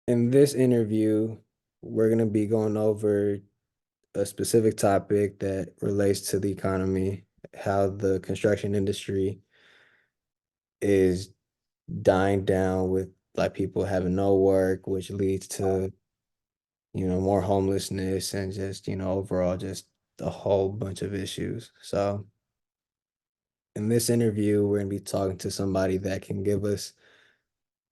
In this interview, we're going to be going over a specific topic that relates to the economy, how the construction industry is dying down with like people having no work, which leads to, more homelessness and just, overall just a whole bunch of issues. So in this interview, we're going to be talking to somebody that can give us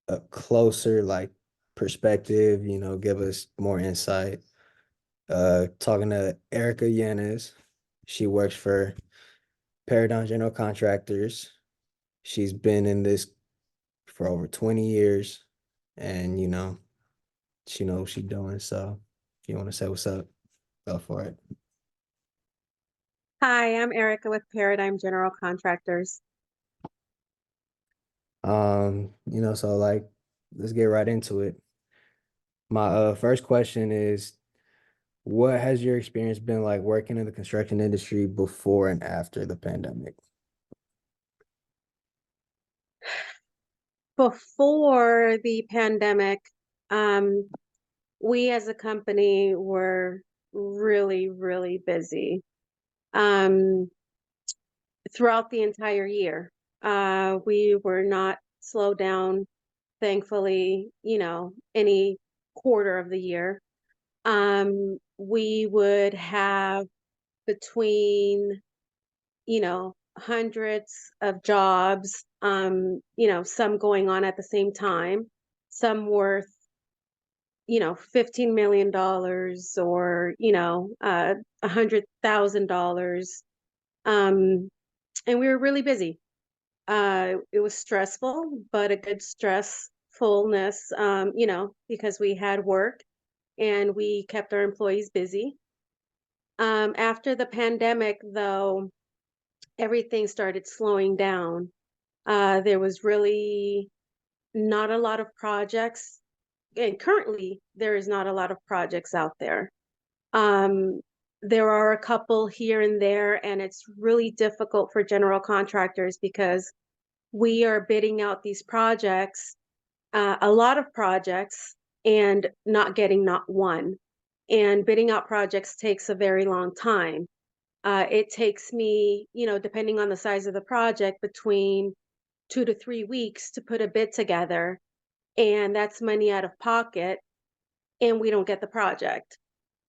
a closer like perspective, give us more insight. Talking to Erika Yanez. She works for Paradigm General Contractors. She's been in this for over 20 years and she knows what she's doing. So if you want to say what's up, go for it. Hi, I'm Erika with Paradigm General Contractors. So like let's get right into it. My first question is, what has your experience been like working in the construction industry before and after the pandemic? Before the pandemic, um, we as a company were really, really busy um, throughout the entire year. We were not slowed down, thankfully, any quarter of the year. We would have between hundreds of jobs, some going on at the same time, some worth, $15 million or, $100,000. Um, and we were really busy. It was stressful, but a good stressfulness, because we had work and we kept our employees busy. After the pandemic, though, everything started slowing down. There was really not a lot of projects, and currently there is not a lot of projects out there. Um, there are a couple here and there, and it's really difficult for general contractors because we are bidding out these projects, a lot of projects, and not getting not one. And bidding out projects takes a very long time. It takes me, depending on the size of the project, between 2 to 3 weeks to put a bid together. And that's money out of pocket, and we don't get the project.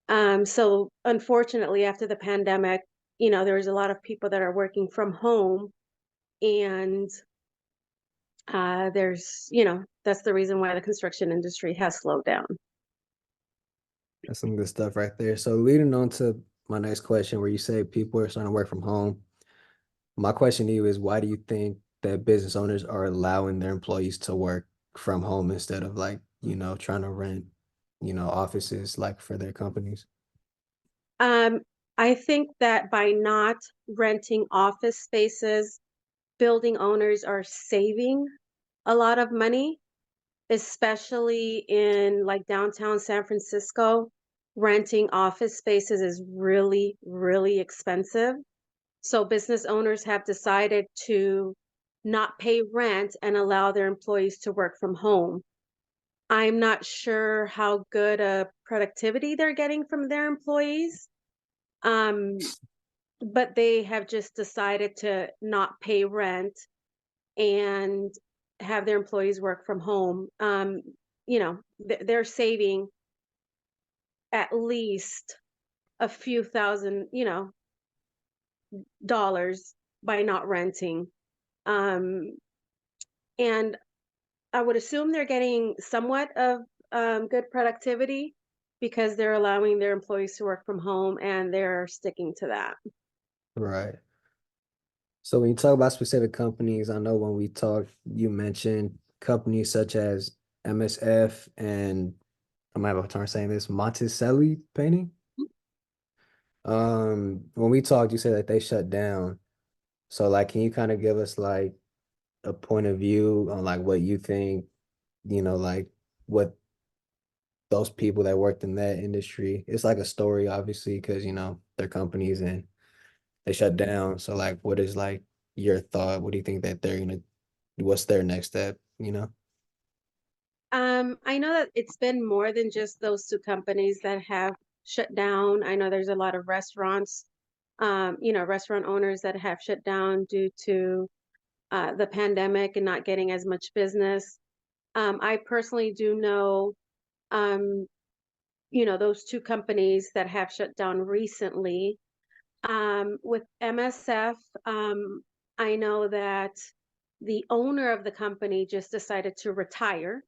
So unfortunately, after the pandemic, there was a lot of people that are working from home, and that's the reason why the construction industry has slowed down. That's some good stuff right there. So leading on to my next question, where you say people are starting to work from home. My question to you is, why do you think that business owners are allowing their employees to work from home instead of like, trying to rent, offices like for their companies? Um, I think that by not renting office spaces, building owners are saving a lot of money, especially in like downtown San Francisco. Renting office spaces is really, really expensive. So business owners have decided to not pay rent and allow their employees to work from home. I'm not sure how good a productivity they're getting from their employees. Um, but they have just decided to not pay rent and have their employees work from home. They're saving at least a few thousand, dollars by not renting. Um, and I would assume they're getting somewhat of good productivity because they're allowing their employees to work from home and they're sticking to that. Right. So when you talk about specific companies, I know when we talked, you mentioned companies such as MSF and I might have a turn saying this, Monticelli Painting. When we talked, you said that they shut down. So like, can you kind of give us like a point of view on like what you think, like what those people that worked in that industry, it's like a story, obviously, because they're companies and they shut down. So like, what is like your thought? What do you think that they're gonna, what's their next step? I know that it's been more than just those two companies that have shut down. I know there's a lot of restaurants, restaurant owners that have shut down due to the pandemic and not getting as much business. I personally do know, um, those two companies that have shut down recently. With MSF, I know that the owner of the company just decided to retire.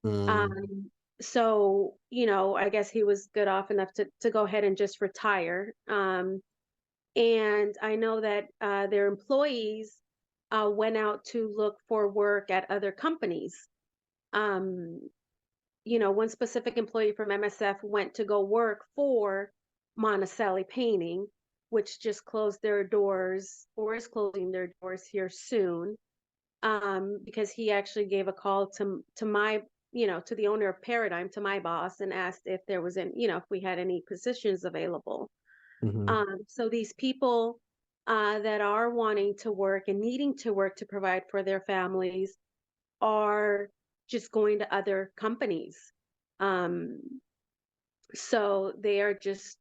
Mm, Um, so, I guess he was good off enough to go ahead and just retire. And I know that their employees went out to look for work at other companies. Um, one specific employee from MSF went to go work for Monticelli Painting, which just closed their doors or is closing their doors here soon. Because he actually gave a call to my, to the owner of Paradigm, to my boss, and asked if there was any, if we had any positions available. mhm. So these people that are wanting to work and needing to work to provide for their families are just going to other companies. Um, so they are just,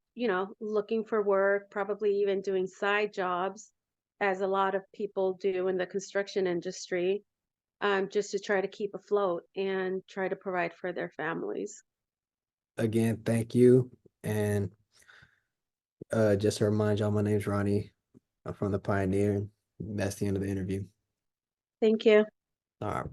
looking for work, probably even doing side jobs, as a lot of people do in the construction industry, just to try to keep afloat and try to provide for their families. Again, thank you. And just to remind y'all, my name's Ronnie. I'm from the Pioneer. That's the end of the interview. Thank you. All right.